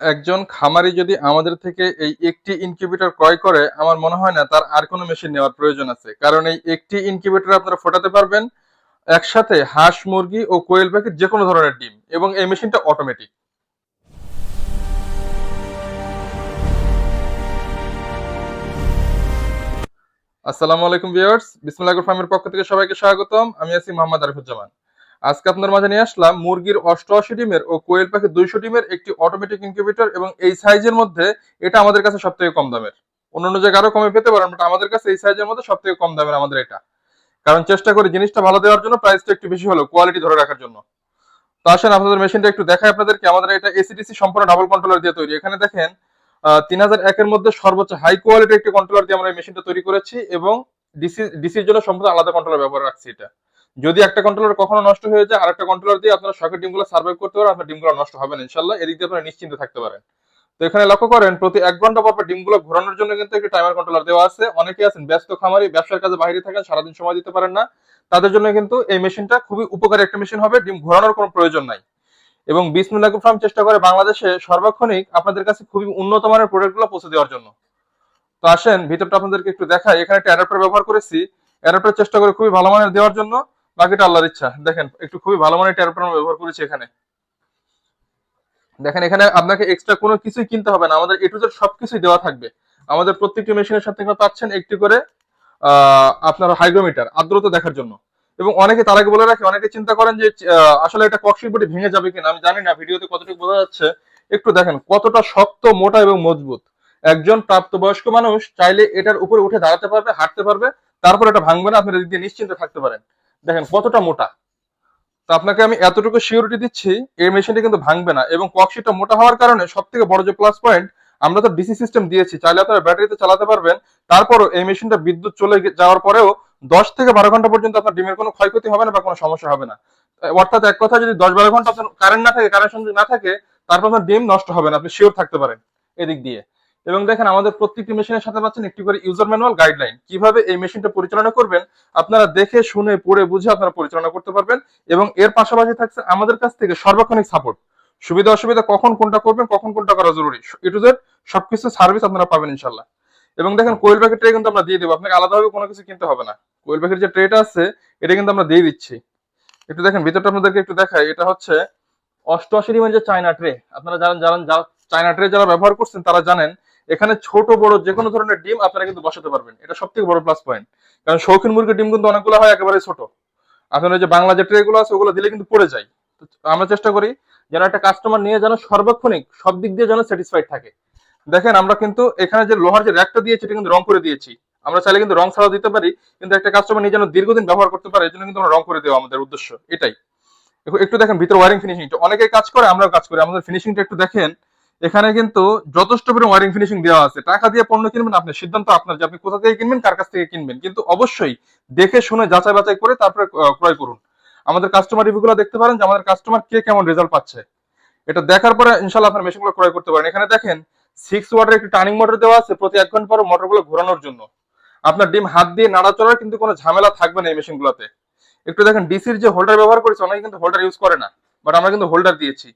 একজন খামারি যদি আমাদের থেকে এই একটি ইনকিউবেটর ক্রয় করে, আমার মনে হয় না তার আর কোনো মেশিন নেওয়ার প্রয়োজন আছে। কারণ এই একটি ইনকিউবেটর আপনারা ফোটাতে পারবেন একসাথে হাঁস, মুরগি ও কোয়েল পাখির যে কোনো ধরনের ডিম, এবং এই মেশিনটা অটোমেটিক। আসসালামু আলাইকুম ভিউয়ার্স, বিসমিল্লাহির ফার্মের পক্ষ থেকে সবাইকে স্বাগতম। আমি আছি মোহাম্মদ আরিফুজ্জামান। আজকে আপনার মাঝে নিয়ে আসলাম মুরগির 88 ডিমের ও কোয়েল পাখির 200 ডিমের একটি অটোমেটিক ইনকিউবেটর, এবং এই সাইজের মধ্যে এটা আমাদের কাছে সবথেকে কম দামের। অন্যান্য জায়গায় আরো কমে পেতে পারেন, বাট আমাদের কাছে এই সাইজের মধ্যে সবথেকে কম দামের আমাদের এটা। কারণ চেষ্টা করি জিনিসটা ভালো দেওয়ার জন্য, প্রাইসটা একটু বেশি হলেও কোয়ালিটি ধরে রাখার জন্য। তো আসেন আপনাদের মেশিনটা একটু দেখাই আপনাদেরকে। আমাদের এটা এসিডিসি সম্পূর্ণ ডাবল কন্ট্রোলার দিয়ে তৈরি। এখানে দেখেন 3001 এর মধ্যে সর্বোচ্চ হাই কোয়ালিটি একটি কন্ট্রোলার দিয়ে আমরা এই মেশিনটা তৈরি করেছি, এবং ডিসির জন্য সম্পূর্ণ আলাদা কন্ট্রোলার ব্যবহার রাখছি এটা। যদি একটা কন্ট্রোলার কখনো নষ্ট হয়ে যায়, আরেকটা কন্ট্রোলার দিয়ে আপনারা শখের ডিমগুলো সার্ভাইভ করতে পারেন, আপনার ডিমগুলো নষ্ট হবে না ইনশাল্লাহ। এদিক দিয়ে আপনারা নিশ্চিন্তে থাকতে পারেন। তো এখানে লক্ষ্য করেন প্রতি 1 ঘন্টা পর পর ডিমগুলো ঘোরানোর জন্য কিন্তু একটি টাইমার কন্ট্রোলার দেওয়া আছে। অনেকে আছেন ব্যস্ত খামারি, ব্যবসার কাজে বাইরে থাকেন, সারাদিন সময় দিতে পারেন না, তাদের জন্য কিন্তু এই মেশিনটা খুবই উপকারী একটা মেশিন হবে। ডিম ঘোরানোর কোনো প্রয়োজন নাই। এবং বিসমিল্লাহ ফার্ম চেষ্টা করে বাংলাদেশে সর্বক্ষণিক আপনাদের কাছে খুবই উন্নত মানের প্রোডাক্টগুলো পৌঁছে দেওয়ার জন্য। তো আসেন ভিতরটা আপনাদেরকে একটু দেখাই। এখানে একটা অ্যাডাপ্টার ব্যবহার করেছি। অ্যাডাপ্টার চেষ্টা করে খুবই ভালো মানের দেওয়ার জন্য, বাকিটা আল্লাহর ইচ্ছা। দেখেন একটু খুবই ভালো মানের অ্যাডাপ্টার ব্যবহার করেছি এখানে। দেখেন এখানে আপনাকে এক্সট্রা কোনো কিছুই কিনতে হবে না, আমাদের এ টু জেড সবকিছুই দেওয়া থাকবে। আমাদের প্রত্যেকটি মেশিনের সাথে পাচ্ছেন একটি করে আপনার হাইগ্রোমিটার আর্দ্রতা দেখার জন্য। এবং অনেকে তার আগে বলে রাখে, অনেকে চিন্তা করেন যে আসলে এটা ককশিট বডি ভেঙে যাবে কিনা। আমি জানি না ভিডিওতে কতটুকু বোঝা যাচ্ছে। একটু দেখেন কতটা শক্ত, মোটা এবং মজবুত। একজন প্রাপ্তবয়স্ক মানুষ চাইলে এটার উপরে উঠে দাঁড়াতে পারবে, হাঁটতে পারবে, তারপর এটা ভাঙবে না। আপনি এদিক দিয়ে নিশ্চিন্তে থাকতে পারেন। দেখেন কতটা মোটা। তো আপনাকে আমি এতটুকু সিউরিটি দিচ্ছি, এই মেশিনটা কিন্তু ভাঙবে না। এবং ককশিটটা মোটা হওয়ার কারণে সব থেকে বড় যে প্লাস পয়েন্ট, আমরা তো ডিসি সিস্টেম দিয়েছি, চাইলে আপনারা ব্যাটারিতে চালাতে পারবেন। তারপরও এই মেশিনটা বিদ্যুৎ চলে যাওয়ার পরেও 10 থেকে 12 ঘন্টা পর্যন্ত আপনার ডিমের কোনো ক্ষয়ক্ষতি হবে না বা কোনো সমস্যা হবে না। অর্থাৎ এক কথা, যদি 10-12 ঘন্টা আপনার কারেন্ট না থাকে, কারেন্ট সংযোগ না থাকে, তারপর আপনার ডিম নষ্ট হবে না, আপনি শিওর থাকতে পারেন এদিক দিয়ে। এবং দেখেন আমাদের প্রত্যেকটি মেশিনের সাথে পাচ্ছেন একটি করে ইউজার ম্যানুয়াল গাইডলাইন, কিভাবে এই মেশিনটা পরিচালনা করবেন আপনারা দেখে শুনে পড়ে বুঝে আপনারা পরিচালনা করতে পারবেন। এবং এর পাশাপাশি থাকছে আমাদের কাছ থেকে সর্বক্ষণিক সাপোর্ট। সুবিধা অসুবিধা কখন কোনটা করবেন, কখন কোনটা করা জরুরি, এ টু জেড সবকিছু সার্ভিস আপনারা পাবেন ইনশাল্লাহ। এবং দেখেন কোয়েল প্যাকেট ট্রে কিন্তু আমরা দিয়ে দেবো, আপনাকে আলাদাভাবে কোনো কিছু কিনতে হবে না। কোয়েল প্যাকেট যে ট্রেটা আছে এটা কিন্তু আমরা দিয়ে দিচ্ছি। একটু দেখেন ভিতরটা আপনাদেরকে একটু দেখাই। এটা হচ্ছে 88 ডিমের যে চায়না ট্রে। আপনারা জানেন, যারা চায়না ট্রে যারা ব্যবহার করছেন তারা জানেন এখানে ছোট বড় যে কোনো ধরনের ডিম আপনারা কিন্তু বসাতে পারবেন। এটা সব থেকে বড় প্লাস পয়েন্ট। কারণ শৌখিন মুরগির ডিম কিন্তু অনেকগুলো হয় একেবারে ছোট। আপনার ওই যে বাংলা যে ট্রে গুলো আছে ওগুলো দিলে কিন্তু পড়ে যায়। তো আমরা চেষ্টা করি যেন একটা কাস্টমার নিয়ে যেন সর্বক্ষণিক সব দিক দিয়ে যেন স্যাটিসফাইড থাকে। দেখেন আমরা কিন্তু এখানে যে লোহার যে র্যাকটা দিয়েছি এটা কিন্তু রং করে দিয়েছি। আমরা চাইলে কিন্তু রং ছাড়াও দিতে পারি, কিন্তু একটা কাস্টমার নিয়ে যেন দীর্ঘদিন ব্যবহার করতে পারে, এই জন্য কিন্তু আমরা রং করে দেওয়া আমাদের উদ্দেশ্য এটাই। একটু দেখেন ভিতরে ওয়ারিং ফিনিশিংটা, অনেকে কাজ করে আমরাও কাজ করি, আমাদের ফিনিশিংটা একটু দেখেন। এখানে কিন্তু যথেষ্ট পরিমাণ ওয়ারিং ফিনিশিং দেওয়া আছে। টাকা দিয়ে পণ্য কিনবেন, আপনার সিদ্ধান্ত আপনার যে আপনি কোথা থেকে কিনবেন, কার কাছ থেকে কিনবেন, কিন্তু অবশ্যই দেখে শুনে যাচাই বাছাই করে তারপরে ক্রয় করুন। আমাদের কাস্টমার রিভিউগুলো দেখতে পারেন যে আমাদের কাস্টমার কে কেমন রেজাল্ট পাচ্ছে। এটা দেখার পরে ইনশাল্লাহ আপনার মেশিনগুলো ক্রয় করতে পারেন। এখানে দেখেন 6 ওয়াটের একটি টার্নিং মোটর দেওয়া আছে প্রতি 1 ঘন্টা পর মোটরগুলো ঘোরানোর জন্য। আপনার ডিম হাত দিয়ে নাড়াচড়ার কিন্তু কোনো ঝামেলা থাকবে না এই মেশিনগুলোতে। একটু দেখেন ডিসির যে হোল্ডার ব্যবহার করেছে, অনেকে কিন্তু হোল্ডার ইউজ করে না, বাট আমরা কিন্তু হোল্ডার দিয়েছি।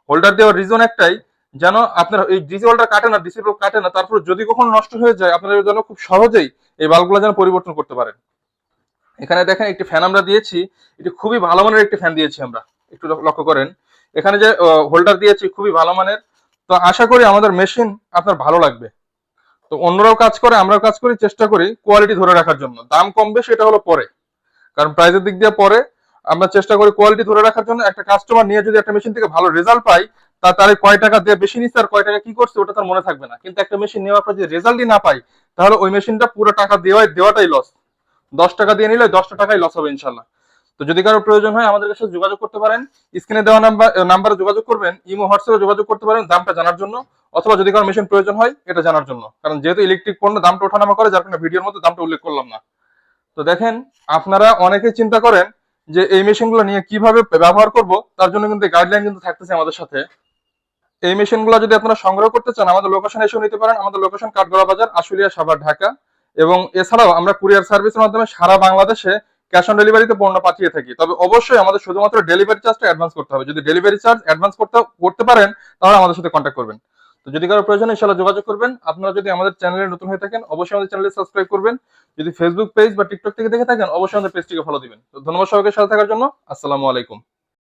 হোল্ডার দেওয়ার রিজন একটাই, যেন আপনার এই ডিসি হোল্ডার কাটে না, ডিসি বাল্ব কাটে না, তারপর যদি কখনো নষ্ট হয়ে যায় আপনারা যেন খুব সহজেই এই বাল্বগুলো যেন পরিবর্তন করতে পারেন। এখানে দেখেন একটি ফ্যান আমরা দিয়েছি, এটি খুবই ভালো মানের একটি ফ্যান দিয়েছি আমরা। একটু লক্ষ্য করেন এখানে যে হোল্ডার দিয়েছি খুবই ভালো মানের। তো আশা করি আমাদের মেশিন আপনার ভালো লাগবে। তো অন্যরাও কাজ করে, আমরাও কাজ করি, চেষ্টা করি কোয়ালিটি ধরে রাখার জন্য। দাম কম বেশি এটা হলো পরে, কারণ প্রাইসের দিক দিয়ে পরে। আমরা চেষ্টা করি কোয়ালিটি ধরে রাখার জন্য। একটা কাস্টমার নিয়ে যদি একটা মেশিন থেকে ভালো রেজাল্ট পাই, তার কয় টাকা দিয়ে বেশি নিচ্ছে আর কয় টাকা কি করছে ওটা তার মনে থাকবে না। কিন্তু একটা মেশিন নেওয়ার পর যদি রেজাল্টই না পাই, তাহলে ওই মেশিনটা পুরো টাকা দেওয়াটাই লস। 10 টাকা দিয়ে নিলে 10টা টাকাই লস হবে ইনশাল্লাহ। তো যদি কারো প্রয়োজন হয় আমাদের সাথে যোগাযোগ করতে পারেন। স্ক্রিনে দেওয়া নাম্বারে যোগাযোগ করবেন, ইমো হোয়াটসঅ্যাপে যোগাযোগ করতে পারেন দামটা জানার জন্য, অথবা যদি কারো মেশিন প্রয়োজন হয় এটা জানার জন্য। কারণ যেহেতু ইলেকট্রিক পণ্য দামটা ওঠানামা করে, যার কারণে ভিডিওর মধ্যে দামটা উল্লেখ করলাম না। তো দেখেন আপনারা অনেকেই চিন্তা করেন যে এই মেশিনগুলো নিয়ে কিভাবে ব্যবহার করব, তার জন্য কিন্তু গাইডলাইন কিন্তু থাকতেছে আমাদের সাথে। এই মেশিনগুলো যদি আপনারা সংগ্রহ করতে চান আমাদের লোকেশনে এসে নিতে পারেন। আমাদের লোকেশন কাঠগড়া বাজার, আশুলিয়া, সাভার, ঢাকা। এবং এছাড়াও আমরা কুরিয়ার সার্ভিসের মাধ্যমে সারা বাংলাদেশে ক্যাশ অন ডেলিভারিতে পণ্য পাঠিয়ে থাকি। তবে অবশ্যই আমাদের শুধুমাত্র ডেলিভারি চার্জটা অ্যাডভান্স করতে হবে। যদি ডেলিভারি চার্জ অ্যাডভান্স করতে পারেন তাহলে আমাদের সাথে কন্ট্যাক্ট করবেন। তো যদি কারো প্রয়োজন হয় ইনশাআল্লাহ যোগাযোগ করবেন। আপনারা যদি আমাদের চ্যানেলে নতুন হয়ে থাকেন অবশ্যই আমাদের চ্যানেলে সাবস্ক্রাইব করবেন। যদি ফেসবুক পেজ বা টিকটক থেকে দেখে থাকেন অবশ্যই আমাদের পেজটিকে ফলো দিবেন। তো ধন্যবাদ সবাইকে সাথে থাকার জন্য। আসসালামু আলাইকুম।